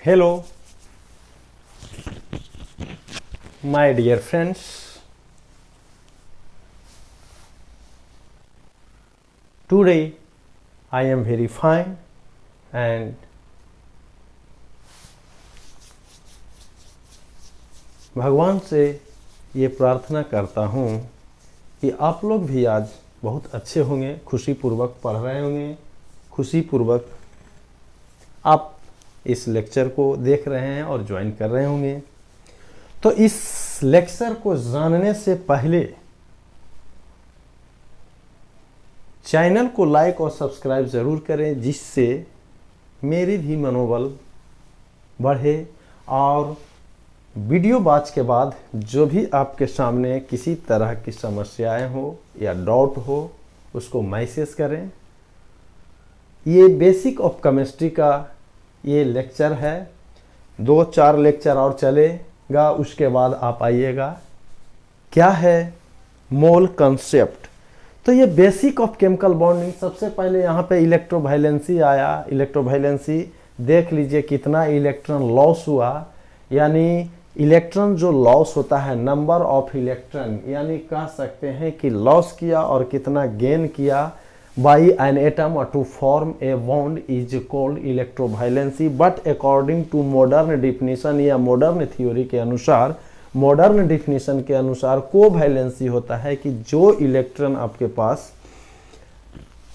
Hello, my dear friends. Today I am very fine and भगवान से ये प्रार्थना करता हूँ कि आप लोग भी आज बहुत अच्छे होंगे, खुशीपूर्वक पढ़ रहे होंगे, खुशीपूर्वक आप इस लेक्चर को देख रहे हैं और ज्वाइन कर रहे होंगे। तो इस लेक्चर को जानने से पहले चैनल को लाइक और सब्सक्राइब ज़रूर करें, जिससे मेरी भी मनोबल बढ़े और वीडियो वॉच के बाद जो भी आपके सामने किसी तरह की समस्याएं हो या डाउट हो उसको मैसेज करें। ये बेसिक ऑफ केमिस्ट्री का ये लेक्चर है, 2-4 लेक्चर और चलेगा, उसके बाद आप आइएगा। क्या है मोल कंसेप्ट। तो ये बेसिक ऑफ केमिकल बॉन्डिंग, सबसे पहले यहाँ पे इलेक्ट्रोवायलेंसी आया। इलेक्ट्रोवायलेंसी देख लीजिए कितना इलेक्ट्रॉन लॉस हुआ, यानी इलेक्ट्रॉन जो लॉस होता है, नंबर ऑफ इलेक्ट्रॉन, यानी कह सकते हैं कि लॉस किया और कितना गेन किया by an atom to form a bond is called electrovalency। but according to modern definition या modern theory के अनुसार, modern definition के अनुसार कोवैलेंसी होता है कि जो इलेक्ट्रॉन आपके पास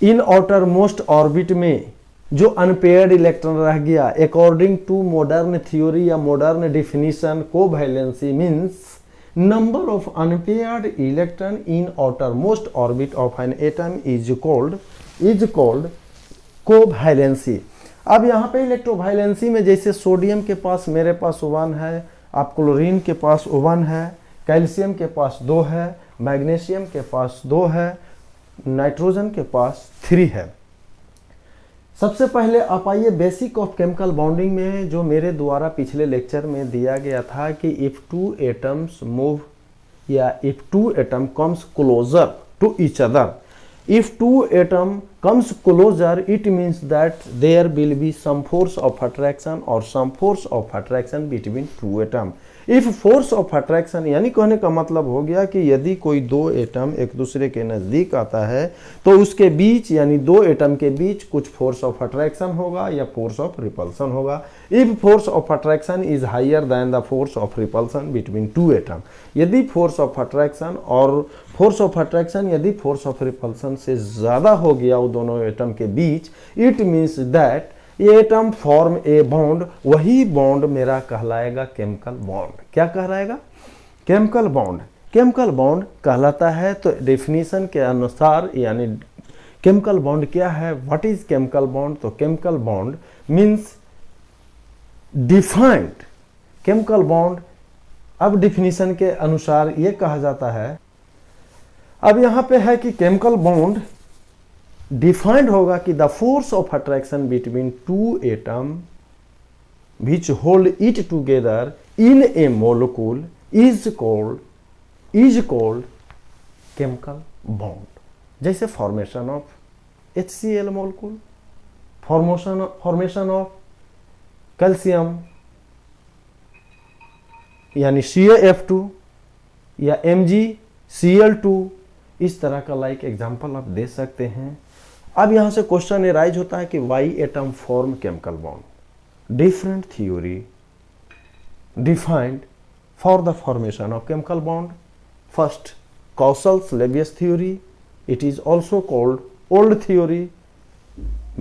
इन आउटर मोस्ट ऑर्बिट में जो अनपेयर्ड इलेक्ट्रॉन रह गया, अकॉर्डिंग टू मॉडर्न थ्योरी या modern definition, covalency means number of unpaired electron in outermost orbit of an atom is called covalency। अब यहाँ पे इलेक्ट्रोवायलेंसी में जैसे सोडियम के पास मेरे पास 1 है, आप क्लोरीन के पास 1 है, कैल्शियम के पास 2 है, मैग्नीशियम के पास 2 है, नाइट्रोजन के पास 3 है। सबसे पहले आप आइए बेसिक ऑफ केमिकल बॉन्डिंग में, जो मेरे द्वारा पिछले लेक्चर में दिया गया था कि इफ टू एटम्स मूव या if two atom comes closer to each other, if two atom comes closer it means that there will be some force of attraction और some force of attraction between two atom. If force of attraction यानी कहने का मतलब हो गया कि यदि कोई दो एटम एक दूसरे के नज़दीक आता है तो उसके बीच यानी दो एटम के बीच कुछ फोर्स ऑफ अट्रैक्शन होगा या फोर्स ऑफ रिपल्सन होगा। If force of attraction is higher than the force of repulsion between two atom, यदि फोर्स ऑफ अट्रैक्शन यदि फोर्स ऑफ रिपल्सन से ज़्यादा हो गया वो दोनों एटम के बीच, it means that atom form a bond, वही बॉन्ड मेरा कहलाएगा केमिकल बॉन्ड। क्या कहलाएगा? Chemical bond. केमिकल बॉन्ड कहलाता है। तो डेफिनेशन के अनुसार यानी केमिकल बॉन्ड क्या है, व्हाट इज केमिकल बॉन्ड? तो chemical bond means defined chemical bond. अब डिफिनेशन के अनुसार ये कहा जाता है, अब यहां पे है कि केमिकल बॉन्ड डिफाइंड होगा कि the force of attraction between two atom which hold it together in a molecule is called chemical bond. जैसे formation of HCl molecule, formation of calcium यानी CaF2 या MgCl2, इस तरह का लाइक एग्जांपल आप दे सकते हैं। अब यहां से क्वेश्चन एराइज होता है कि why atom form chemical bond. Different theory defined for the formation of chemical bond. First, Kossel Lewis theory, it is also called old theory,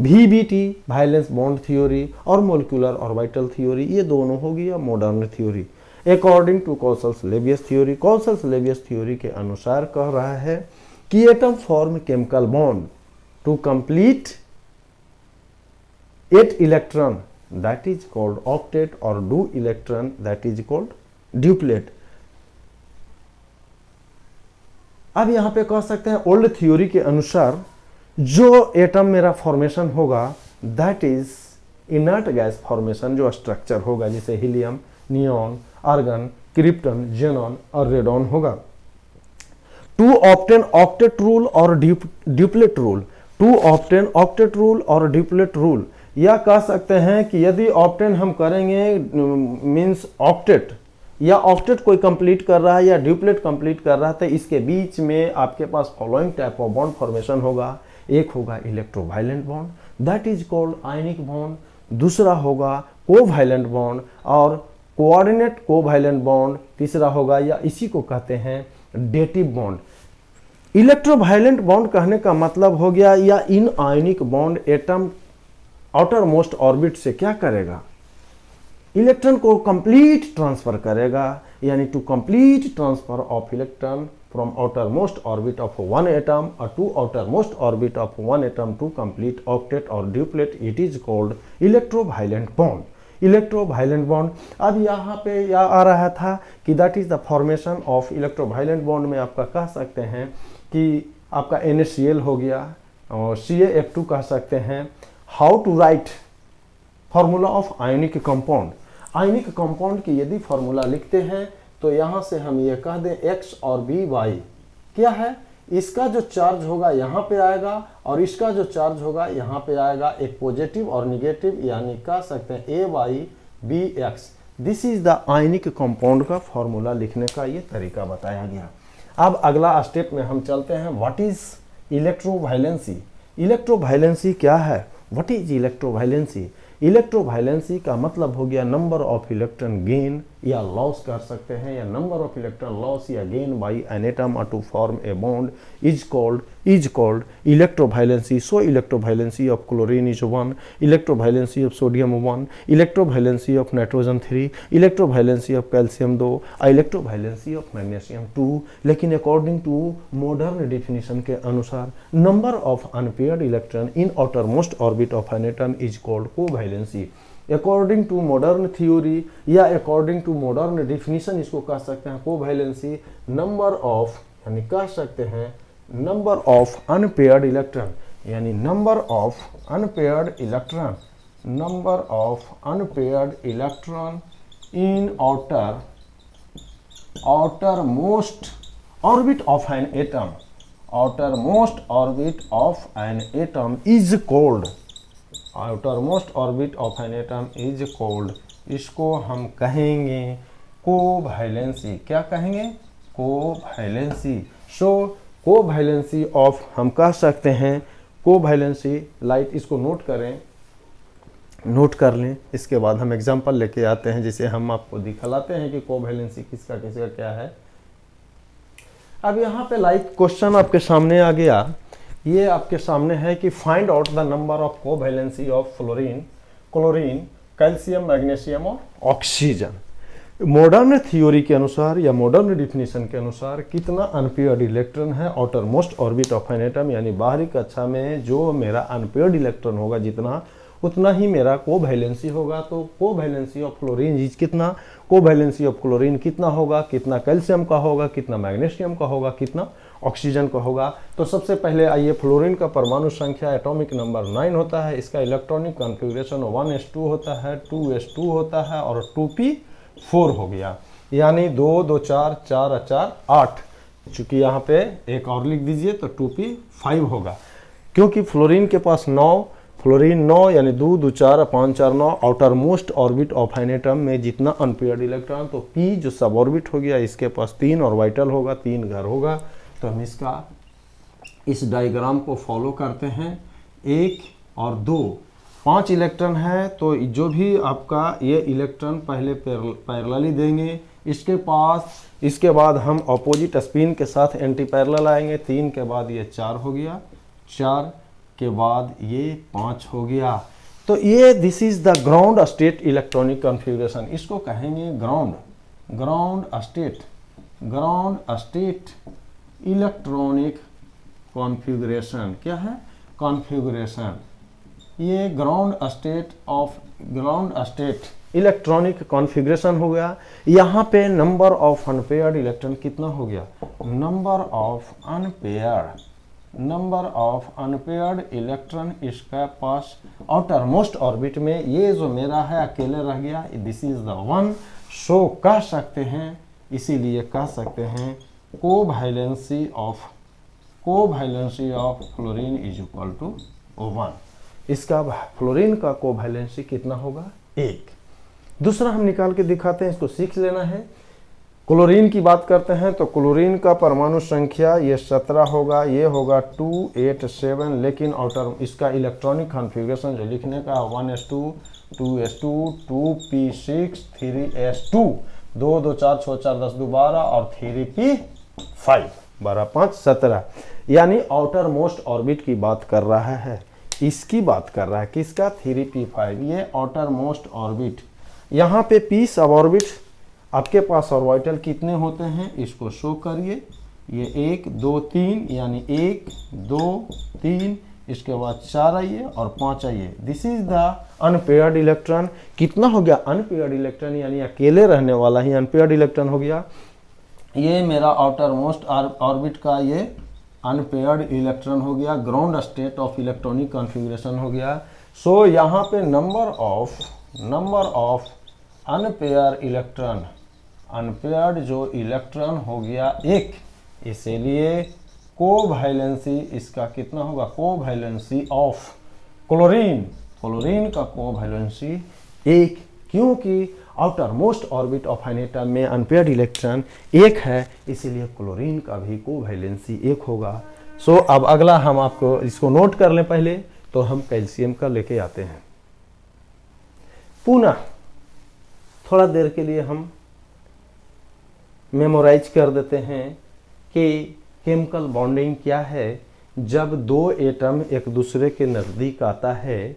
VBT valence bond theory, और मोलिकुलर ऑर्बिटल थ्योरी, ये दोनों हो गया modern theory. According to Kossel Lewis theory, Kossel Lewis theory के अनुसार कह रहा है कि atom form chemical bond to complete 8 electron that is called octet और 2 electron that is called duplet. अब यहां पे कह सकते हैं ओल्ड थ्योरी के अनुसार जो एटम मेरा फॉर्मेशन होगा that is inert gas formation, जो स्ट्रक्चर होगा जैसे helium, neon, argon, krypton, xenon और रेडॉन होगा। टू ऑब्टेन ऑक्टेट रूल और duplet rule, to obtain octet rule और ड्यूप्लेट रूल, या कह सकते हैं कि यदि ऑक्टेन हम करेंगे मीन्स ऑक्टेट, या ऑक्टेट कोई कंप्लीट कर रहा है या ड्यूप्लेट कंप्लीट कर रहा है, तो इसके बीच में आपके पास following type of bond formation होगा। एक होगा electrovalent bond, that is called ionic bond. दूसरा होगा कोवैलेंट बॉन्ड और कोऑर्डिनेट कोवैलेंट बॉन्ड। तीसरा होगा, या इसी को कहते हैं डेटिव बॉन्ड। इलेक्ट्रोवायलेंट बॉन्ड कहने का मतलब हो गया, या in ionic bond atom outer most orbit से क्या करेगा, इलेक्ट्रॉन को कंप्लीट ट्रांसफर करेगा, यानी to complete transfer of electron from outer most orbit of one atom और to outer most orbit of one atom to complete octet और duplet, it is called electrovalent bond. Electrovalent bond, अब यहाँ पे यह आ रहा था कि that is the formation of electrovalent bond में आपका कह सकते हैं कि आपका NaCl हो गया और CaF2 कह सकते हैं। How to write formula of ionic compound, ionic compound की यदि फॉर्मूला लिखते हैं तो यहाँ से हम ये कह दें X और BY क्या है, इसका जो चार्ज होगा यहाँ पे आएगा और इसका जो चार्ज होगा यहाँ पे आएगा, एक पॉजिटिव और निगेटिव, यानी कह सकते हैं AyBx। This is the ionic compound का फॉर्मूला लिखने का ये तरीका बताया गया। अब अगला स्टेप में हम चलते हैं, व्हाट इज इलेक्ट्रोवायलेंसी। इलेक्ट्रोवायलेंसी क्या है, व्हाट इज इलेक्ट्रोवायलेंसी। इलेक्ट्रोवायलेंसी का मतलब हो गया नंबर ऑफ इलेक्ट्रॉन गेन या लॉस कर सकते हैं, या नंबर ऑफ इलेक्ट्रॉन लॉस या gain by an atom to form a bond is called electrovalency. So electrovalency of chlorine is 1, electrovalency of sodium 1, electrovalency of nitrogen 3, electrovalency of calcium 2, electrovalency of magnesium 2। लेकिन according to modern definition के अनुसार number of unpaired electron in outer most orbit of an atom is called covalency. According to modern theory या according to modern definition इसको कह सकते हैं covalency, number of, यानी कह सकते हैं नंबर ऑफ अनपेयर्ड इलेक्ट्रॉन, यानी number of unpaired electron, number of unpaired electron in outer most orbit of an atom, outer most orbit of an atom is called, outer most orbit of an atom is called, इसको हम कहेंगे covalency. क्या कहेंगे, covalency. So covalency of हम कह सकते हैं covalency, light इसको नोट करें, नोट कर लें। इसके बाद हम एग्जांपल लेके आते हैं जिसे हम आपको दिखलाते हैं कि कोवैलेंसी किसका किसका क्या है। अब यहाँ पे लाइट क्वेश्चन आपके सामने आ गया, ये आपके सामने है कि find out the number of covalency of fluorine, chlorine, calcium, magnesium और ऑक्सीजन। मॉडर्न थ्योरी के अनुसार या मॉडर्न डिफिनीशन के अनुसार कितना अनपेयर्ड इलेक्ट्रॉन है outer most orbit of an atom, यानी बाहरी कक्षा में जो मेरा अनपेयर्ड इलेक्ट्रॉन होगा जितना, उतना ही मेरा कोवैलेंसी होगा। तो कोवैलेंसी ऑफ फ्लोरीन इज कितना, कोवैलेंसी ऑफ क्लोरीन कितना होगा, कितना कैल्शियम का होगा, कितना मैग्नीशियम का होगा, कितना ऑक्सीजन का होगा। तो सबसे पहले आइए, फ्लोरीन का परमाणु संख्या एटॉमिक नंबर 9 होता है, इसका इलेक्ट्रॉनिक कॉन्फ़िगरेशन 1s2 होता है, 2s2 होता है और 2p4 हो गया, यानी 2 2 4 4 4 8। चूंकि यहाँ पे एक और लिख दीजिए तो 2p5 होगा, क्योंकि फ्लोरीन के पास 9, फ्लोरीन 9 यानी 2 2 4 5 4 9 outer most orbit of an atom में जितना अनपेयर्ड इलेक्ट्रॉन, तो p जो सब ऑर्बिट हो गया इसके पास 3 और वाइटल होगा, 3 घर होगा। तो हम इसका इस डायग्राम को फॉलो करते हैं। 1 और 2 5 इलेक्ट्रॉन है, तो जो भी आपका ये इलेक्ट्रॉन पहले पैरेलली देंगे इसके पास, इसके बाद हम अपोजिट स्पिन के साथ एंटी पैरेलल आएंगे। 3 के बाद ये 4 हो गया, 4 के बाद ये 5 हो गया। तो ये this is the ground state electronic configuration, इसको कहेंगे ग्राउंड स्टेट इलेक्ट्रॉनिक कॉन्फ़िगरेशन। क्या है, कॉन्फ़िगरेशन। ये ग्राउंड स्टेट इलेक्ट्रॉनिक कॉन्फ़िगरेशन हो गया। यहाँ पे नंबर ऑफ अनपेयर्ड इलेक्ट्रॉन कितना हो गया, नंबर ऑफ अनपेयर्ड इलेक्ट्रॉन इसका पास आउटर मोस्ट ऑर्बिट में, ये जो मेरा है अकेले रह गया, दिस इज द 1। सो कह सकते हैं, इसीलिए कह सकते हैं covalency of fluorine is equal to 1। इसका फ्लोरीन का कोवैलेंसी कितना होगा, 1। दूसरा हम निकाल के दिखाते हैं, इसको सीख लेना है। क्लोरीन की बात करते हैं तो क्लोरीन का परमाणु संख्या ये 17 होगा, ये होगा 287, लेकिन आउटर इसका इलेक्ट्रॉनिक कॉन्फ़िगरेशन जो लिखने का 1s2 2s2 2p6 3s2 2 2 4 6 4 10 2 12 और 3p5 12 5 17, यानी आउटर मोस्ट ऑर्बिट की बात कर रहा है, इसकी बात कर रहा है, किसका, 3p5, ये आउटर मोस्ट ऑर्बिट। यहाँ पे p सब ऑर्बिट आपके पास ऑर्बिटल कितने होते हैं इसको शो करिए, ये 1 2 3, यानी 1 2 3, इसके बाद 4 आइए और 5 आइए। This is the unpaired electron. कितना हो गया अनपेयर्ड इलेक्ट्रॉन, यानी अकेले रहने वाला ही अनपेयर्ड इलेक्ट्रॉन हो गया। ये मेरा आउटर मोस्ट ऑर्बिट का ये अनपेयर्ड इलेक्ट्रॉन हो गया, ground state of electronic configuration हो गया। सो यहाँ पे number of unpaired electron, unpaired जो इलेक्ट्रॉन हो गया 1, इसीलिए कोवैलेंसी इसका कितना होगा, कोवैलेंसी ऑफ क्लोरीन का कोवैलेंसी 1, क्योंकि outer most orbit of an atom में अनपेयर्ड इलेक्ट्रॉन 1 है, इसीलिए क्लोरीन का भी कोवैलेंसी 1 होगा। सो अब अगला हम आपको इसको नोट कर लें पहले, तो हम कैल्शियम का लेके आते हैं। पुनः थोड़ा देर के लिए हम मेमोराइज कर देते हैं कि केमिकल बॉन्डिंग क्या है। जब दो एटम एक दूसरे के नज़दीक आता है,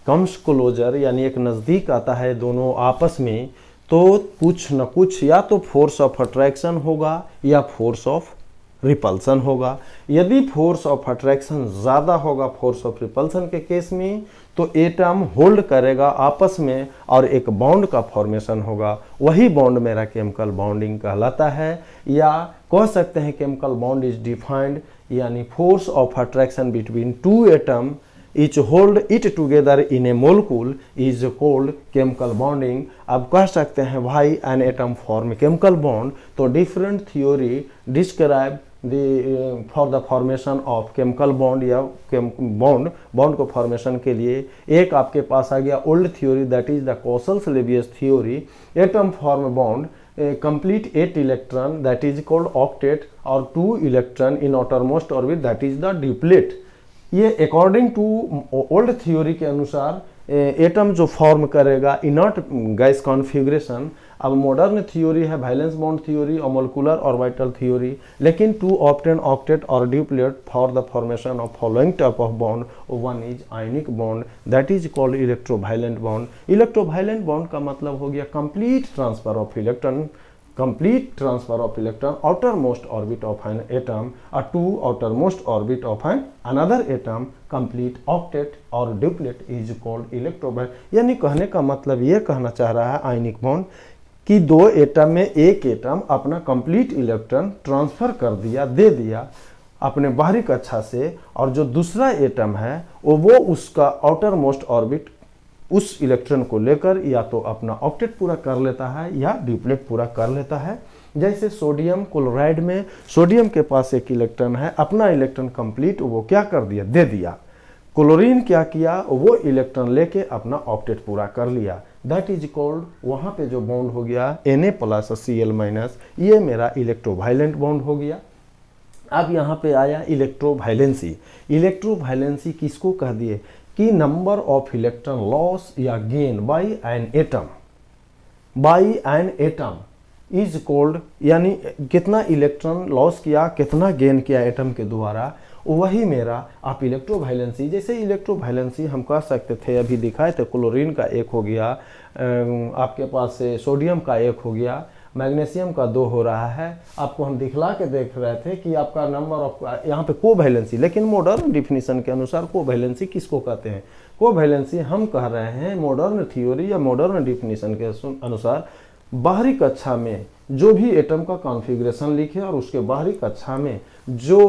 कम्स क्लोजर, यानी एक नज़दीक आता है दोनों आपस में, तो कुछ न कुछ या तो फोर्स ऑफ अट्रैक्शन होगा या फोर्स ऑफ रिपल्सन होगा। यदि फोर्स ऑफ अट्रैक्शन ज़्यादा होगा फोर्स ऑफ रिपल्सन के केस में, तो एटम होल्ड करेगा आपस में और एक बॉन्ड का फॉर्मेशन होगा, वही बॉन्ड मेरा केमिकल बॉन्डिंग कहलाता है। या कह सकते हैं केमिकल बॉन्ड इज डिफाइंड, यानी force of attraction between two atom each hold it together in a molecule is called chemical bonding। अब कह सकते हैं why an atom form chemical bond, तो different theory describe the for the formation of chemical bond या bond को formation के लिए। एक आपके पास आ गया old theory, that is the Cauchy-Lebesgue theory, atom form bond complete 8 electron, that is called octet, और 2 electron in outermost orbit, that is the duplet। ये according to old theory के अनुसार एटम जो फॉर्म करेगा इनर्ट गैस कॉन्फ़िगरेशन। अब modern theory है valence bond theory और molecular orbital theory, लेकिन 2 ऑक्टेन ऑक्टेट और duplet for the formation of following type of bond. One is ionic bond, that is called electrovalent bond. Electrovalent bond का मतलब हो गया complete transfer of electron, complete transfer of electron outermost orbit of an atom to outermost orbit of another atom, complete octet or duplet is called electrowalet। यानी कहने का मतलब ये कहना चाह रहा है आयनिक बॉन्ड कि दो एटम में एक एटम अपना कंप्लीट इलेक्ट्रॉन ट्रांसफर कर दिया, दे दिया अपने बाहरी कक्षा से, और जो दूसरा एटम है वो उसका आउटर मोस्ट ऑर्बिट उस इलेक्ट्रॉन को लेकर या तो अपना ऑक्टेट पूरा कर लेता है या ड्यूप्लेट पूरा कर लेता है। जैसे सोडियम क्लोराइड में सोडियम के पास एक इलेक्ट्रॉन है, अपना इलेक्ट्रॉन कंप्लीट वो क्या कर दिया, दे दिया। क्लोरीन क्या किया, वो इलेक्ट्रॉन लेके अपना ऑक्टेट पूरा कर लिया, दैट इज कॉल्ड, वहाँ पे जो बॉन्ड हो गया Na+Cl-, ये मेरा इलेक्ट्रोवायलेंट बॉन्ड हो गया। अब यहाँ पे आया इलेक्ट्रोवायलेंसी। इलेक्ट्रोवायलेंसी किसको कह दिए कि नंबर ऑफ इलेक्ट्रॉन लॉस या gain by an atom is called, यानी कितना इलेक्ट्रॉन लॉस किया, कितना गेन किया एटम के द्वारा, वही मेरा आप इलेक्ट्रोवायलेंसी। जैसे इलेक्ट्रोवायलेंसी हम कह सकते थे, अभी दिखाए थे, क्लोरीन का 1 हो गया, आपके पास से सोडियम का 1 हो गया, मैग्नीशियम का 2 हो रहा है। आपको हम दिखला के देख रहे थे कि आपका नंबर ऑफ यहाँ पे कोवैलेंसी, लेकिन मॉडर्न डिफिनीशन के अनुसार कोवैलेंसी किसको कहते हैं, कोवैलेंसी हम कह रहे हैं मॉडर्न थ्योरी या मॉडर्न डिफिनीशन के अनुसार बाहरी कक्षा में जो भी एटम का कॉन्फ़िगरेशन लिखे और उसके बाहरी कक्षा में जो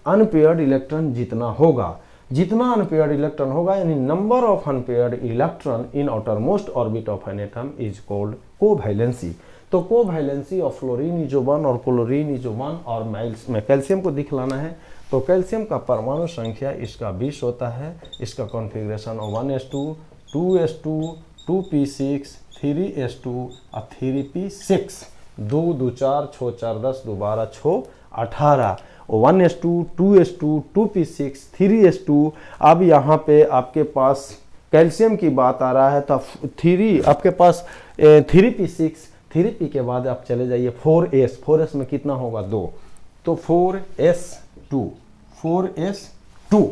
अनपेयर्ड इलेक्ट्रॉन जितना होगा, जितना अनपेयर्ड इलेक्ट्रॉन होगा यानी number of unpaired electron in outer most orbit of an atom is called covalency. तो कोवैलेंसी ऑफ फ्लोरीन इज 1 और क्लोरीन इज 1 और में कैल्शियम को दिखलाना है। तो कैल्शियम का परमाणु संख्या इसका 20 होता है। इसका configuration 1s2 2s2 2p6 3s2 और 3p6 2 2 4 6 4 10 2 12 6 18 1s2 2s2 2p6 3s2। अब यहाँ पे आपके पास कैल्शियम की बात आ रहा है तो 3 आपके पास 3p6 3p के बाद आप चले जाइए 4s में कितना होगा 2 तो 4s2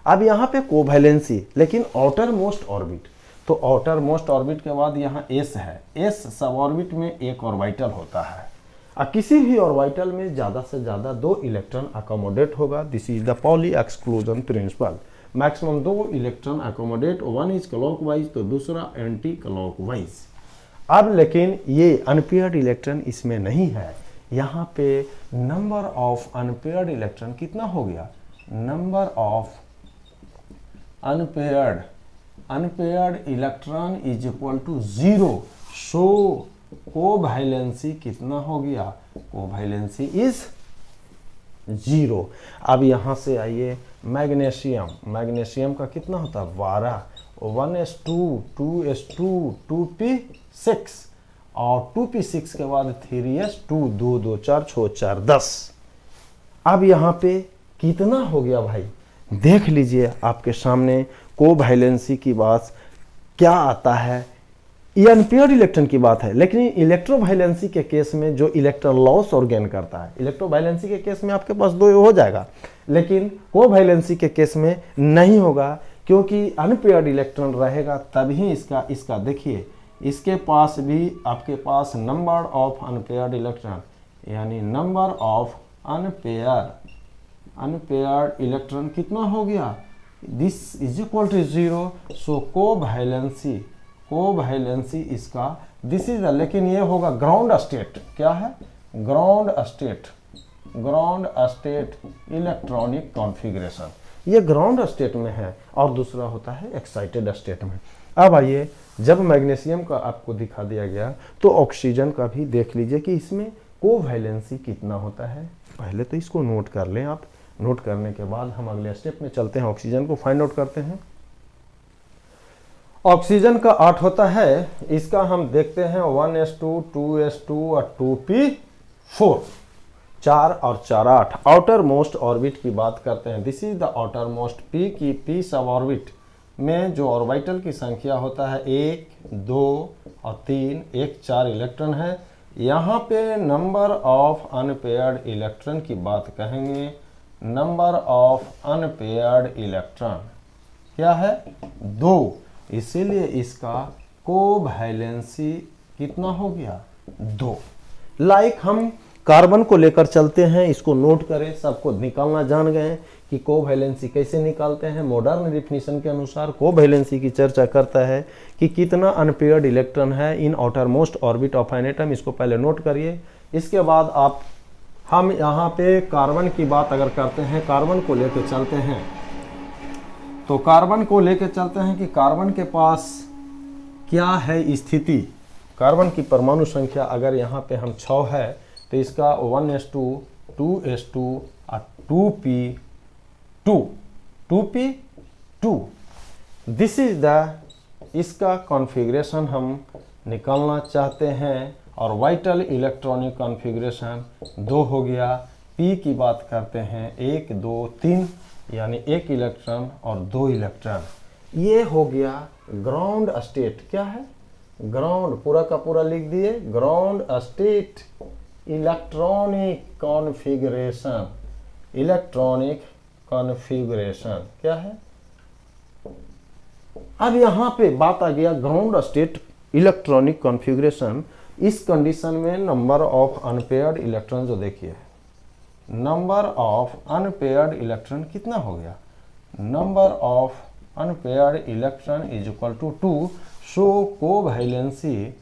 अब यहाँ पे कोवैलेंसी लेकिन आउटर मोस्ट ऑर्बिट। तो आउटर मोस्ट ऑर्बिट के बाद यहाँ s है। s सब ऑर्बिट में एक ऑर्बिटल होता है और किसी भी ऑर्बिटल में ज़्यादा से ज़्यादा 2 इलेक्ट्रॉन अकोमोडेट होगा। This is the poly exclusion principle. Maximum 2 electron accommodate, one is clockwise तो दूसरा एंटी क्लॉकवाइज। अब लेकिन ये अनपेयर्ड इलेक्ट्रॉन इसमें नहीं है। यहाँ पे नंबर ऑफ अनपेयर्ड इलेक्ट्रॉन कितना हो गया, number of unpaired electron is equal to 0। So covalency कितना हो गया, कोवैलेंसी इज 0। अब यहाँ से आइए मैग्नीशियम का कितना होता है 12 1s2 2s2 2p6 और 2p6 के बाद 3s2 2 2 4 6 4 10। अब यहाँ पे कितना हो गया भाई, देख लीजिए आपके सामने कोवैलेंसी की बात क्या आता है। ये अनपेयर्ड इलेक्ट्रॉन की बात है, लेकिन इलेक्ट्रोवायलेंसी के केस में जो इलेक्ट्रॉन लॉस और गेन करता है, इलेक्ट्रोवायलेंसी के केस में आपके पास 2 हो जाएगा, लेकिन कोवैलेंसी के केस में नहीं होगा क्योंकि अनपेयर्ड इलेक्ट्रॉन रहेगा तभी इसका देखिए इसके पास भी आपके पास नंबर ऑफ अनपेयर्ड इलेक्ट्रॉन यानी नंबर ऑफ अनपेयर्ड इलेक्ट्रॉन कितना हो गया, this is equal to 0। So covalency इसका दिस इज लेकिन ये होगा ग्राउंड स्टेट। क्या है, ग्राउंड स्टेट इलेक्ट्रॉनिक कॉन्फ़िगरेशन, ये ग्राउंड स्टेट में है और दूसरा होता है एक्साइटेड स्टेट में। अब आइए जब मैग्नीशियम का आपको दिखा दिया गया तो ऑक्सीजन का भी देख लीजिए कि इसमें कोवैलेंसी कितना होता है। पहले तो इसको नोट कर लें आप, नोट करने के बाद हम अगले स्टेप में चलते हैं, ऑक्सीजन को फाइंड आउट करते हैं। ऑक्सीजन का 8 होता है, इसका हम देखते हैं 1s2 2s2 और 2p4 4 और 4 8। आउटर मोस्ट ऑर्बिट की बात करते हैं, this is the outer most p की p सब ऑर्बिट में जो ऑर्बिटल की संख्या होता है 1 2 और 3 1 4 इलेक्ट्रॉन है। यहाँ पे नंबर ऑफ अनपेयर्ड इलेक्ट्रॉन की बात कहेंगे, नंबर ऑफ अनपेयर्ड इलेक्ट्रॉन क्या है 2, इसीलिए इसका कोवैलेंसी कितना हो गया 2। लाइक हम कार्बन को लेकर चलते हैं, इसको नोट करें, सबको निकालना जान गए कि कोवैलेंसी कैसे निकालते हैं। मॉडर्न डेफिनेशन के अनुसार कोवैलेंसी की चर्चा करता है कि कितना अनपेयर्ड इलेक्ट्रॉन है इन outer most orbit of an atom. इसको पहले नोट करिए, इसके बाद हम यहाँ पे कार्बन की बात अगर करते हैं, कार्बन को लेकर चलते हैं तो कार्बन को लेकर चलते हैं कि कार्बन के पास क्या है स्थिति। कार्बन की परमाणु संख्या अगर यहाँ पे हम 6 है तो इसका 1s2 2s2 और 2p2 दिस इज द इसका कॉन्फ़िगरेशन हम निकालना चाहते हैं और वाइटल इलेक्ट्रॉनिक कॉन्फ़िगरेशन 2 हो गया। p की बात करते हैं 1 2 3 यानी 1 इलेक्ट्रॉन और 2 इलेक्ट्रॉन। ये हो गया ग्राउंड स्टेट। क्या है, ग्राउंड, पूरा का पूरा लिख दिए, ग्राउंड स्टेट इलेक्ट्रॉनिक कॉन्फ़िगरेशन क्या है। अब यहाँ पे बात आ गया ग्राउंड स्टेट इलेक्ट्रॉनिक कॉन्फ़िगरेशन। इस कंडीशन में नंबर ऑफ अनपेयर्ड इलेक्ट्रॉन जो देखिए, नंबर ऑफ अनपेयर्ड इलेक्ट्रॉन कितना हो गया, number of unpaired electron is equal to 2। So covalency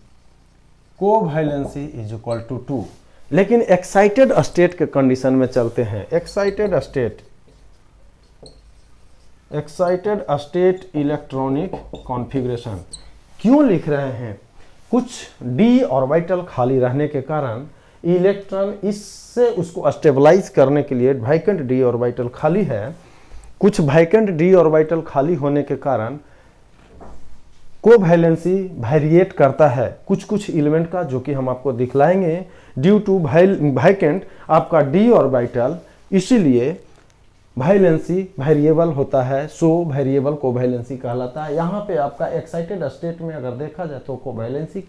is equal to 2। लेकिन एक्साइटेड स्टेट के कंडीशन में चलते हैं। Excited excited state electronic configuration क्यों लिख रहे हैं? कुछ डी ऑर्बिटल खाली रहने के कारण इलेक्ट्रॉन इससे उसको स्टेबलाइज करने के लिए वैकेंट डी ऑर्बिटल खाली है। कुछ वैकेंट डी ऑर्बिटल खाली होने के कारण कोवैलेंसी वेरिएट करता है कुछ कुछ एलिमेंट का, जो कि हम आपको दिखलाएंगे। ड्यू टू वैकेंट आपका डी ऑर्बिटल, इसीलिए वैलेंसी वेरिएबल होता है, सो वेरिएबल कोवैलेंसी कहलाता है। यहाँ पे आपका एक्साइटेड स्टेट में अगर देखा जाए तो कोवैलेंसी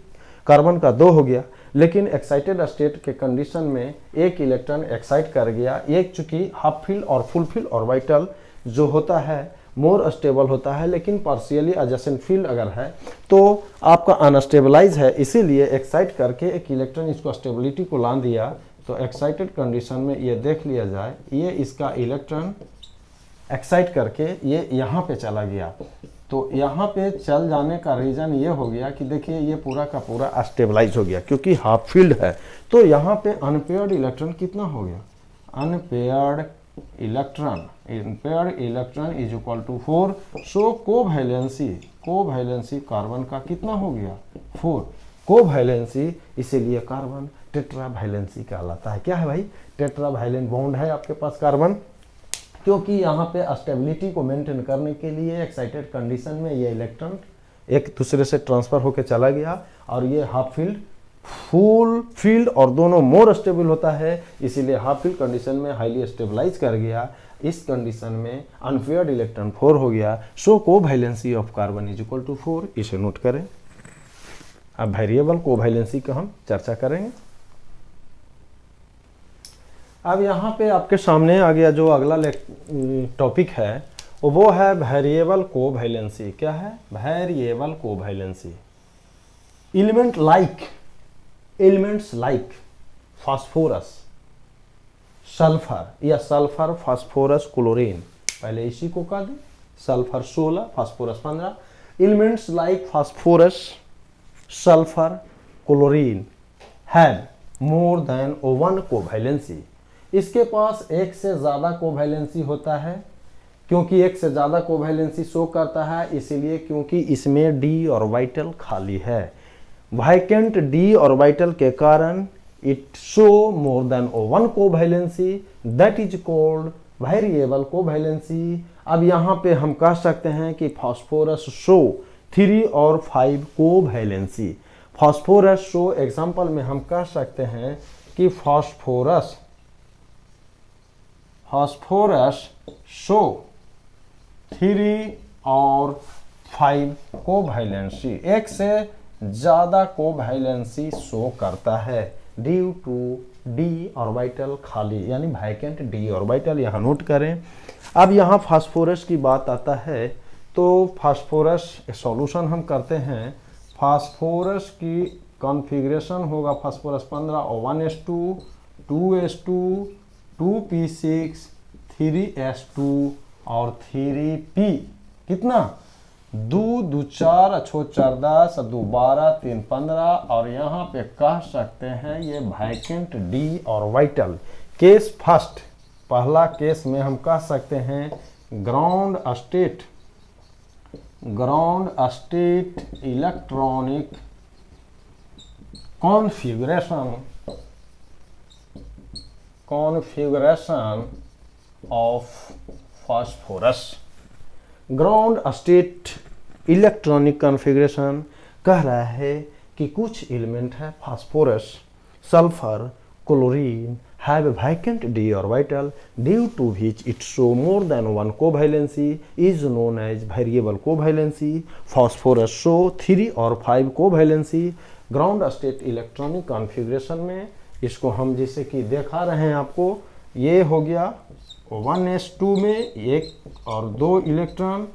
कार्बन का 2 हो गया, लेकिन एक्साइटेड स्टेट के कंडीशन में एक इलेक्ट्रॉन एक्साइट कर गया। एक चूंकि हाफ फील्ड और फुल फील्ड ऑर्बिटल जो होता है मोर स्टेबल होता है, लेकिन पार्शियली एडजेसेंट फील्ड अगर है तो आपका अनस्टेबलाइज है, इसीलिए एक्साइट करके एक इलेक्ट्रॉन इसको स्टेबिलिटी को ला दिया। तो एक्साइटेड कंडीशन में ये देख लिया जाए, ये इसका इलेक्ट्रॉन एक्साइट करके ये यहाँ पे चला गया। तो यहाँ पे चल जाने का रीज़न ये हो गया कि देखिए ये पूरा का पूरा स्टेबलाइज हो गया क्योंकि हाफ फील्ड है। तो यहाँ पे अनपेयर्ड इलेक्ट्रॉन कितना हो गया? Unpaired electron is equal to 4। So covalency carbon का कितना हो गया? 4। कोवैलेंसी, इसीलिए कार्बन टेट्रावैलेंसी कहलाता है। क्या है भाई? टेट्रावैलेंट बॉन्ड है आपके पास कार्बन, क्योंकि यहाँ पे स्टेबिलिटी को मेंटेन करने के लिए एक्साइटेड कंडीशन में ये इलेक्ट्रॉन एक दूसरे से ट्रांसफर होकर चला गया और ये हाफ फील्ड फुल फील्ड और दोनों मोर स्टेबल होता है, इसीलिए हाफ फील्ड कंडीशन में हाईली स्टेबलाइज कर गया। इस कंडीशन में अनपेयर्ड इलेक्ट्रॉन 4 हो गया। So covalency of carbon is equal to 4, इसे नोट करें। अब वेरिएबल कोवैलेंसी का हम चर्चा करेंगे। अब यहाँ पे आपके सामने आ गया जो अगला टॉपिक है वो है वेरिएबल कोवैलेंसी। क्या है? Variable covalency. Elements like phosphorus, sulphur या सल्फर फास्फोरस क्लोरीन, पहले इसी को कह दें, sulphur 16 phosphorus 15। Elements like phosphorus, sulphur, chlorine have more than 1 covalency. इसके पास एक से ज़्यादा कोवैलेंसी होता है, क्योंकि एक से ज़्यादा कोवैलेंसी शो करता है, इसीलिए क्योंकि इसमें डी ऑर्बिटल खाली है। वैकेंट डी ऑर्बिटल के कारण it show more than 1 covalency, that is called variable covalency. अब यहाँ पे हम कह सकते हैं कि फास्फोरस शो 3 और 5 कोवैलेंसी। फास्फोरस शो एग्जाम्पल में हम कह सकते हैं कि फास्फोरस शो 3 और 5 कोवैलेंसी, एक से ज़्यादा कोवैलेंसी शो करता है ड्यू टू डी ऑर्बिटल खाली, यानी वैकेंट डी ऑर्बिटल, यहाँ नोट करें। अब यहाँ फास्फोरस की बात आता है तो फास्फोरस सॉल्यूशन हम करते हैं। फास्फोरस की कॉन्फ़िगरेशन होगा फास्फोरस 15 और 1s2 2s2 2p6 3s2 और 3p, कितना? 2 2 4 अच्छो 4 10 2 12 3 15। और यहाँ पे कह सकते हैं ये vacant D orbital. Case first, पहला केस में हम कह सकते हैं ground state electronic configuration of phosphorus. Ground state electronic configuration कह रहा है कि कुछ एलिमेंट है phosphorus, sulphur, chlorine have a vacant d orbital due to which it show more than 1 covalency is known as variable covalency. Phosphorus show 3 और 5 covalency. Ground state electronic configuration में इसको हम जैसे कि दिखा रहे हैं आपको, ये हो गया 1s2 में 1 और 2 इलेक्ट्रॉन।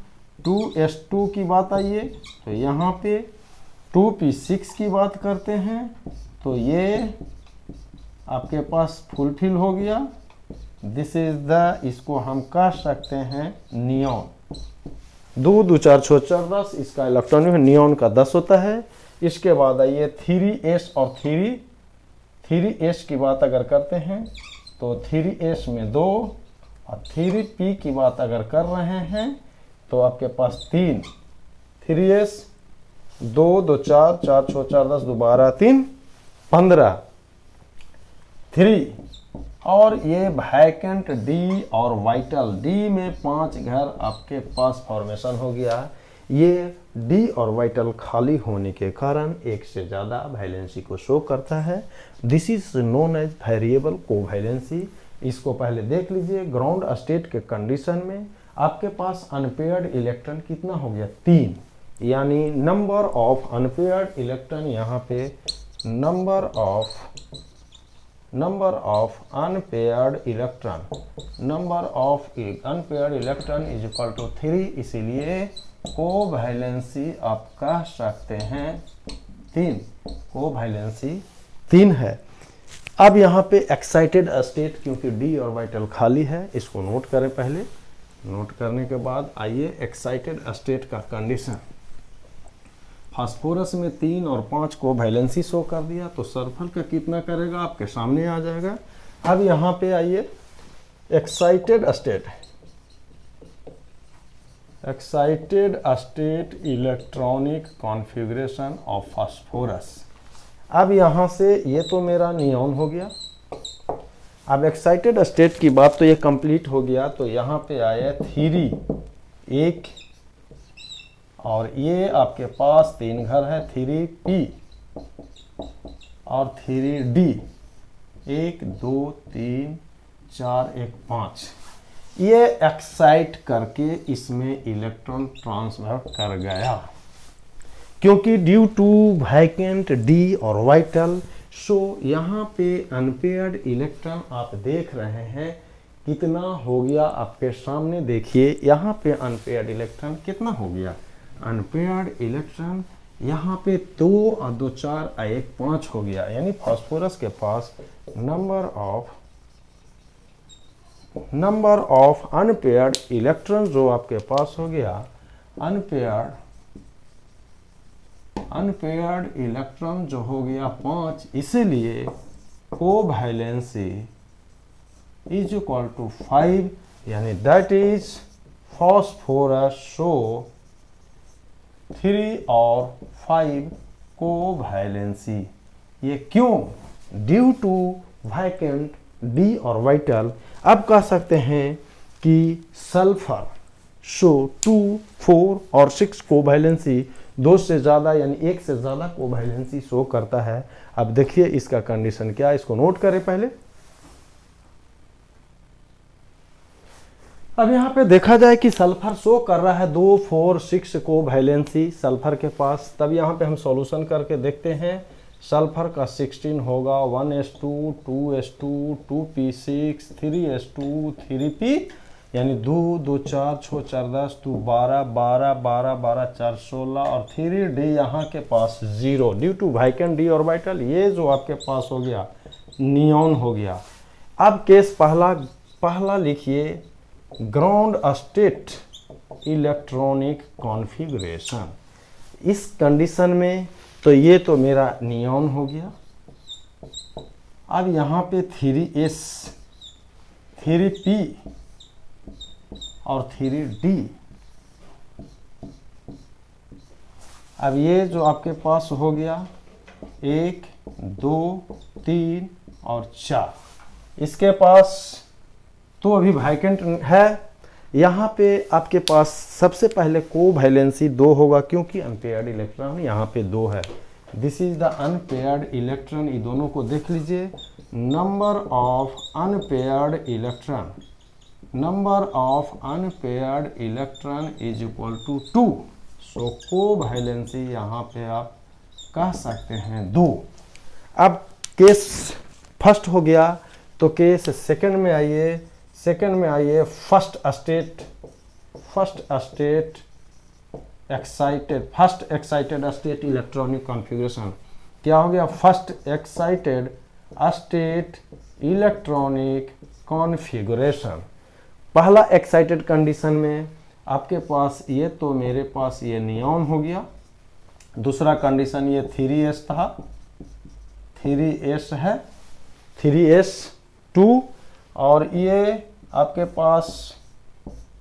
2s2 की बात आइए तो यहाँ पे 2p6 की बात करते हैं तो ये आपके पास फुलफिल हो गया। दिस इज द, इसको हम कह सकते हैं नियॉन। 2 2 4 6 4 10, इसका इलेक्ट्रॉन नियॉन का 10 होता है। इसके बाद आइए 3s और 3s की बात अगर करते हैं तो 3s में 2 और 3p की बात अगर कर रहे हैं तो आपके पास 3 3s, 2 2 4 4 6 4 10 2 12 3 15 3, और ये वैकेंट डी और वाइटल डी में 5 घर आपके पास फॉर्मेशन हो गया। ये डी और वाइटल खाली होने के कारण एक से ज़्यादा वैलेंसी को शो करता है। This is known as variable covalency. इसको पहले देख लीजिए। ग्राउंड स्टेट के कंडीशन में आपके पास अनपेयर्ड इलेक्ट्रॉन कितना हो गया 3, यानी नंबर ऑफ अनपेयर्ड इलेक्ट्रॉन यहाँ पे number of unpaired electron is equal to 3, इसीलिए कोवैलेंसी आप कह सकते हैं 3, कोवैलेंसी 3 है। अब यहाँ पे एक्साइटेड स्टेट, क्योंकि डी और वाइटल खाली है, इसको नोट करें। पहले नोट करने के बाद आइए एक्साइटेड स्टेट का कंडीशन। फास्फोरस में 3 और 5 को वैलेंसी शो कर दिया, तो सल्फर का कितना करेगा आपके सामने आ जाएगा। अब यहाँ पे आइए excited state electronic configuration of phosphorus. अब यहाँ से ये तो मेरा नियॉन हो गया। अब एक्साइटेड स्टेट की बात तो ये कंप्लीट हो गया, तो यहाँ पे आया 3 1, और ये आपके पास 3 घर है 3p और 3d, 1 2 3 4 1 5। ये एक्साइट करके इसमें इलेक्ट्रॉन ट्रांसफर कर गया, क्योंकि ड्यू टू वैकेंट डी और वाइटल। सो यहाँ पे अनपेयर्ड इलेक्ट्रॉन आप देख रहे हैं कितना हो गया आपके सामने। देखिए यहाँ पे अनपेयर्ड इलेक्ट्रॉन कितना हो गया। अनपेयर्ड इलेक्ट्रॉन यहाँ पे 2 और 2 4 1 5 हो गया, यानी फास्फोरस के पास नंबर ऑफ अनपेयर्ड इलेक्ट्रॉन जो आपके पास हो गया, अनपेयर्ड इलेक्ट्रॉन जो हो गया 5, इसीलिए कोवैलेंसी इज इक्वल टू 5, यानी दैट इज फास्फोरस शो 3 और 5 कोवैलेंसी। ये क्यों? ड्यू टू वैकेंट डी और वाइटल। अब कह सकते हैं कि सल्फर शो 2 4 और 6 कोवैलेंसी, 2 से ज़्यादा यानी 1 से ज़्यादा कोवैलेंसी शो करता है। अब देखिए इसका कंडीशन क्या है, इसको नोट करें पहले। अब यहाँ पे देखा जाए कि सल्फर शो कर रहा है 2 4 6 कोवैलेंसी सल्फर के पास। तब यहाँ पे हम सॉल्यूशन करके देखते हैं। सल्फर का 16 होगा 1s2 2s2 2p6 3s2 3p, यानी 2 2 4 6 4 10 2 12 12 12 12 4 16, और 3d यहाँ के पास 0 ड्यू टू वैकेंट डी और वाइटल। ये जो आपके पास हो गया नियॉन हो गया। अब केस पहला लिखिए ग्राउंड स्टेट इलेक्ट्रॉनिक कॉन्फ़िगरेशन। इस कंडीशन में तो ये तो मेरा नियॉन हो गया। अब यहाँ पे 3s 3p और 3d। अब ये जो आपके पास हो गया 1 2 3 और 4, इसके पास तो अभी वैकेंट है। यहाँ पे आपके पास सबसे पहले कोवैलेंसी 2 होगा, क्योंकि अनपेयर्ड इलेक्ट्रॉन यहाँ पे 2 है। This is the unpaired electron. ये दोनों को देख लीजिए। Number of unpaired electron is equal to 2। So covalency यहाँ पे आप कह सकते हैं 2। अब केस फर्स्ट हो गया, तो केस सेकंड में आइए। First excited state electronic configuration क्या हो गया। First excited state electronic configuration. पहला एक्साइटेड कंडीशन में आपके पास ये तो मेरे पास ये नियॉन हो गया। दूसरा कंडीशन ये 3s था, 3s है 3s2, और ये आपके पास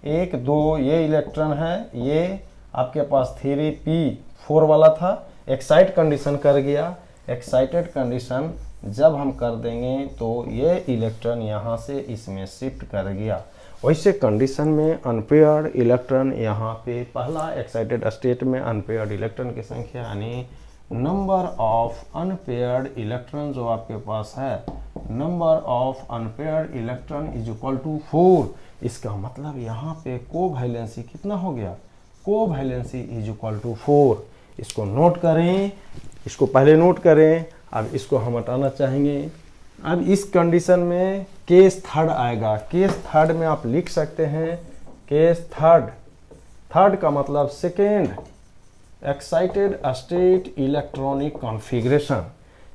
1 2 ये इलेक्ट्रॉन है, ये आपके पास 3p4 वाला था, एक्साइट कंडीशन कर गया। एक्साइटेड कंडीशन जब हम कर देंगे तो ये इलेक्ट्रॉन यहाँ से इसमें शिफ्ट कर गया। वैसे कंडीशन में अनपेयर्ड इलेक्ट्रॉन यहाँ पे पहला एक्साइटेड स्टेट में अनपेयर्ड इलेक्ट्रॉन की संख्या यानी नंबर ऑफ अनपेयर्ड इलेक्ट्रॉन जो आपके पास है, number of unpaired electron is equal to 4। इसका मतलब यहाँ पे कोवैलेंसी कितना हो गया, कोवैलेंसी इज इक्वल टू 4। इसको नोट करें, इसको पहले नोट करें। अब इसको हम हटाना चाहेंगे। अब इस कंडीशन में केस थर्ड आएगा। केस थर्ड में आप लिख सकते हैं केस थर्ड, थर्ड का मतलब second excited state electronic configuration.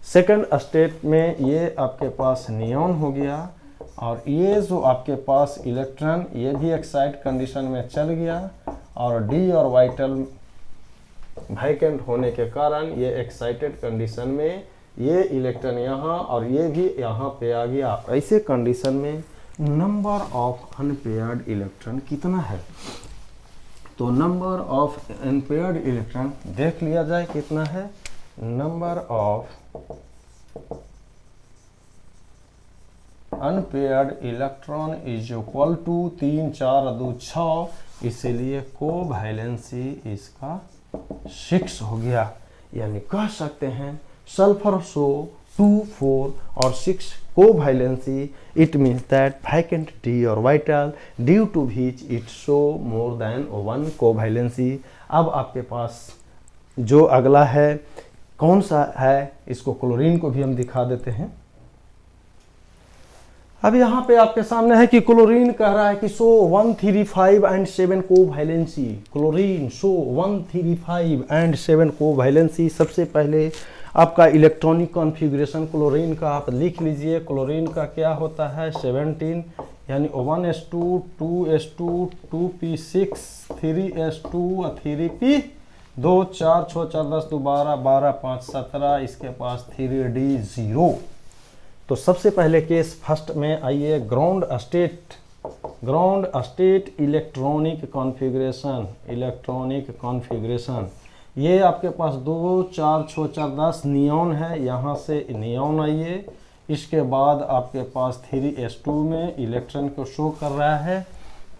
Second state में ये आपके पास नियॉन हो गया और ये जो आपके पास इलेक्ट्रॉन ये भी एक्साइट कंडीशन में चल गया और डी और वाइटल वैकेंट होने के कारण ये एक्साइटेड कंडीशन में ये इलेक्ट्रॉन यहाँ और ये भी यहाँ पे आ गया। ऐसे कंडीशन में नंबर ऑफ अनपेयर्ड इलेक्ट्रॉन कितना है, तो नंबर ऑफ अनपेयर्ड इलेक्ट्रॉन देख लिया जाए कितना है। Number of unpaired electron is equal to 3 4 2 6, इसीलिए कोवैलेंसी इसका 6 हो गया। यानी कह सकते हैं सल्फर शो 2 4 और 6 covalency. It means that vacant d और vital due to which it show more than 1 covalency. अब आपके पास जो अगला है कौन सा है, इसको क्लोरीन को भी हम दिखा देते हैं। अब यहाँ पे आपके सामने है कि क्लोरीन कह रहा है कि show 1 3 5 and 7 covalency. Chlorine show 1 3 5 and 7 covalency. सबसे पहले आपका इलेक्ट्रॉनिक कॉन्फ़िगरेशन क्लोरीन का आप लिख लीजिए। क्लोरीन का क्या होता है 17 यानी 1s2 2s2 2p6 3s2 3p 2 4 6 4 10 2 12 12 5 17, इसके पास 3d0। तो सबसे पहले केस फर्स्ट में आइए ground state electronic configuration. Electronic configuration ये आपके पास 2 4 6 4 10 नियॉन है, यहाँ से नियॉन आइए। इसके बाद आपके पास 3s2 में इलेक्ट्रॉन को शो कर रहा है।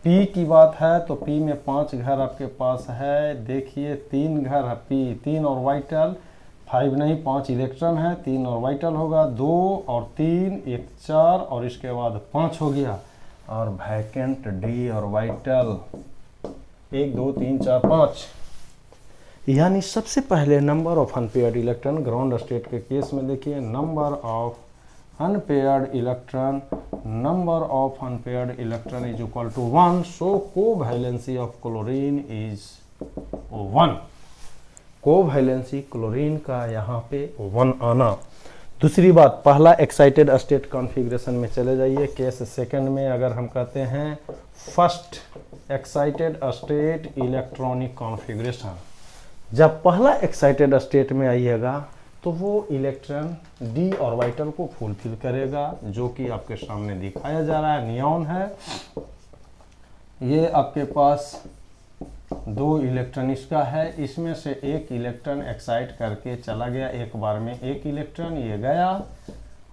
p की बात है तो p में 5 घर आपके पास है, देखिए 3 घर है p, 3 और वाइटल 5 नहीं 5 इलेक्ट्रॉन है, 3 और वाइटल होगा 2 और 3 1 4 और इसके बाद 5 हो गया और वैकेंट डी और वाइटल 1 2 3 4 5। यानी सबसे पहले number of unpaired electron ground state के केस में देखिए number of unpaired electron, number of unpaired electron is equal to 1। So covalency of chlorine is 1। Covalency chlorine का यहाँ पे 1 आना। दूसरी बात, पहला एक्साइटेड स्टेट कॉन्फ़िगरेशन में चले जाइए। केस सेकंड में अगर हम कहते हैं first excited state electronic configuration, जब पहला एक्साइटेड स्टेट में आइएगा तो वो इलेक्ट्रॉन डी और वाइटल को फुलफिल करेगा, जो कि आपके सामने दिखाया जा रहा है। नियॉन है, ये आपके पास 2 इलेक्ट्रॉन इसका है, इसमें से एक इलेक्ट्रॉन एक्साइट करके चला गया, एक बार में एक इलेक्ट्रॉन ये गया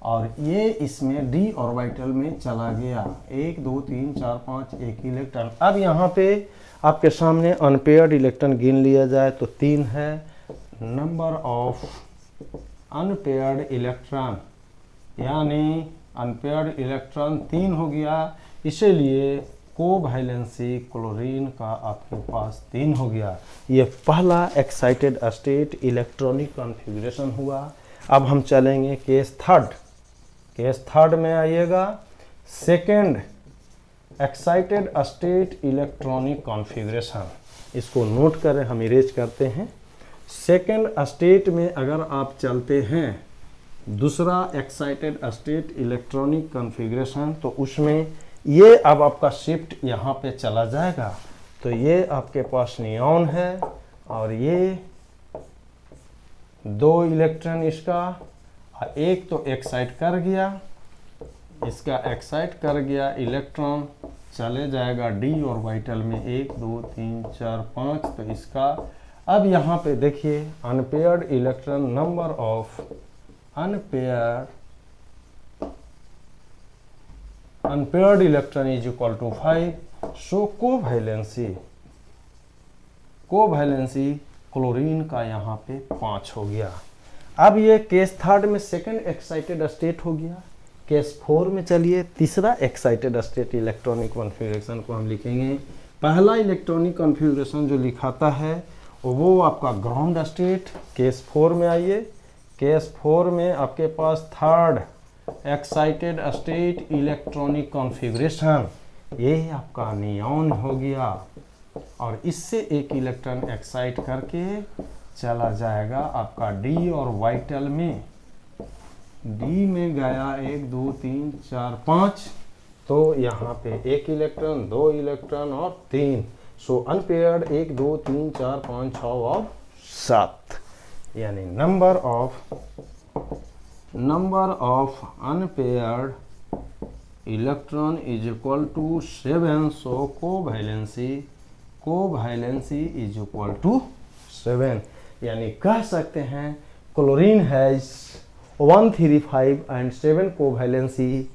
और ये इसमें डी और वाइटल में चला गया। 1 2 3 4 5 एक इलेक्ट्रॉन। अब यहाँ पे आपके सामने अनपेयर्ड इलेक्ट्रॉन गिन लिया जाए तो 3 है। नंबर ऑफ अनपेयर्ड इलेक्ट्रॉन यानी अनपेयर्ड इलेक्ट्रॉन 3 हो गया, इसीलिए कोवैलेंसी क्लोरीन का आपके पास 3 हो गया। ये पहला एक्साइटेड स्टेट इलेक्ट्रॉनिक कॉन्फ़िगरेशन हुआ। अब हम चलेंगे केस थर्ड। केस थर्ड में आइएगा second excited state electronic configuration. इसको नोट करें, हम इरेज करते हैं। सेकेंड स्टेट में अगर आप चलते हैं दूसरा एक्साइटेड स्टेट इलेक्ट्रॉनिक कॉन्फ़िगरेशन, तो उसमें ये अब आपका शिफ्ट यहाँ पे चला जाएगा। तो ये आपके पास नियॉन है और ये 2 इलेक्ट्रॉन इसका, एक तो एक्साइट कर गया, इसका एक्साइट कर गया इलेक्ट्रॉन, चले जाएगा डी ऑर्बिटल में 1 2 3 4 5। तो इसका अब यहाँ पे देखिए unpaired electron, number of unpaired electron is equal to 5। So covalency chlorine का यहाँ पे 5 हो गया। अब ये केस थर्ड में सेकंड एक्साइटेड स्टेट हो गया। केस 4 में चलिए तीसरा एक्साइटेड स्टेट इलेक्ट्रॉनिक कॉन्फ़िगरेशन को हम लिखेंगे। पहला इलेक्ट्रॉनिक कॉन्फ़िगरेशन जो लिखाता है वो आपका ग्राउंड स्टेट। केस 4 में आइए, केस 4 में आपके पास third excited state electronic configuration, ये आपका नियॉन हो गया और इससे एक इलेक्ट्रॉन एक्साइट करके चला जाएगा आपका डी और वाइटल में। डी में गया 1 2 3 4 5, तो यहाँ पे एक इलेक्ट्रॉन, 2 इलेक्ट्रॉन और 3। सो अनपेयर्ड 1 2 3 4 5 6 और 7, यानी number of unpaired electron is equal to 7। So covalency is equal to 7, यानी कह सकते हैं chlorine has 135 and 7 covalency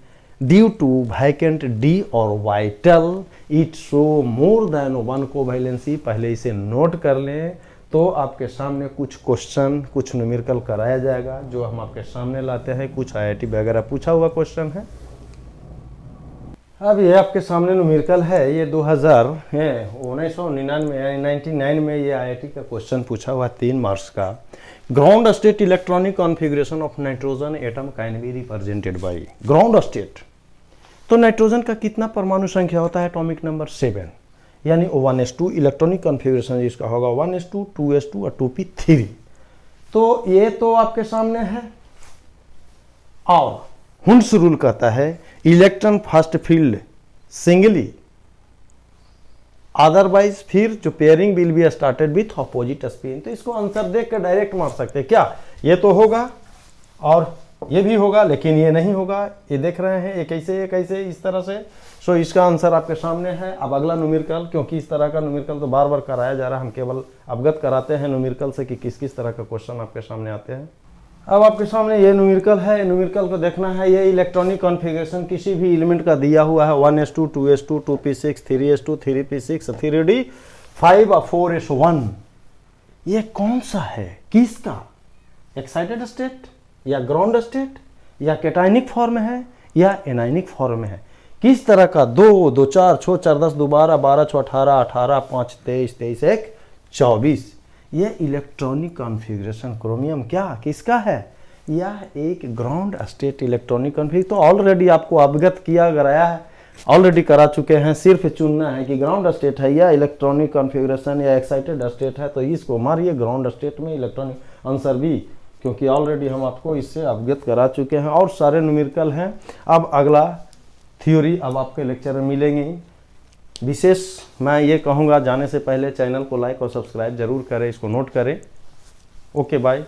due to vacant d orbital. It show more than 1 covalency। पहले इसे नोट कर लें तो आपके सामने कुछ क्वेश्चन, कुछ न्यूमेरिकल कराया जाएगा जो हम आपके सामने लाते हैं। कुछ आईआईटी वगैरह पूछा हुआ क्वेश्चन है। अब ये आपके सामने न्यूमेरिकल है, ये 1999 में ये आईआईटी का क्वेश्चन पूछा हुआ 3 मार्क्स का। Ground state electronic configuration of nitrogen atom can be represented by ground state. तो नाइट्रोजन का कितना परमाणु संख्या होता है? एटॉमिक नंबर 7, यानी 1s2 इलेक्ट्रॉनिक कॉन्फ़िगरेशन इसका होगा 1s2 2s2 और 2p3। तो ये तो आपके सामने है। और हुंस रूल कहता है electron first field singly, otherwise फिर जो pairing will be started with opposite spin. तो इसको आंसर देख कर डायरेक्ट मार सकते हैं क्या? ये तो होगा और ये भी होगा, लेकिन ये नहीं होगा। ये देख रहे हैं, ये कैसे इस तरह से। सो इसका आंसर आपके सामने है। अब अगला न्यूमेरिकल, क्योंकि इस तरह का न्यूमेरिकल तो बार बार कराया जा रहा है, हम केवल अवगत कराते हैं न्यूमेरिकल से कि किस किस तरह का क्वेश्चन आपके सामने आते हैं। अब आपके सामने ये न्यूमेरिकल है, न्यूमेरिकल को देखना है। ये इलेक्ट्रॉनिक कॉन्फ़िगरेशन किसी भी एलिमेंट का दिया हुआ है, 1s2 2s2 2p6 3s2 3p6 3d 5 और 4s1। ये कौन सा है, किसका? एक्साइटेड स्टेट या ग्राउंड स्टेट या कैटायनिक फॉर्म है या एनायनिक फॉर्म है? किस तरह का? 2 2 4 6 4 10 12 12 6 18 18 5 23 23 1 24। ये इलेक्ट्रॉनिक कॉन्फ़िगरेशन क्रोमियम क्या किसका है? यह एक ग्राउंड स्टेट इलेक्ट्रॉनिक कॉन्फ़िगरेशन। तो ऑलरेडी आपको अवगत किया गया है, ऑलरेडी करा चुके हैं। सिर्फ चुनना है कि ग्राउंड स्टेट है या इलेक्ट्रॉनिक कॉन्फ़िगरेशन या एक्साइटेड स्टेट है। तो इसको मारिए ग्राउंड स्टेट में इलेक्ट्रॉनिक, आंसर बी, क्योंकि ऑलरेडी हम आपको इससे अवगत करा चुके हैं और सारे न्यूमेरिकल हैं। अब अगला थ्योरी अब आपके लेक्चर में मिलेंगे। विशेष मैं ये कहूँगा, जाने से पहले चैनल को लाइक और सब्सक्राइब जरूर करें, इसको नोट करें। Okay bye.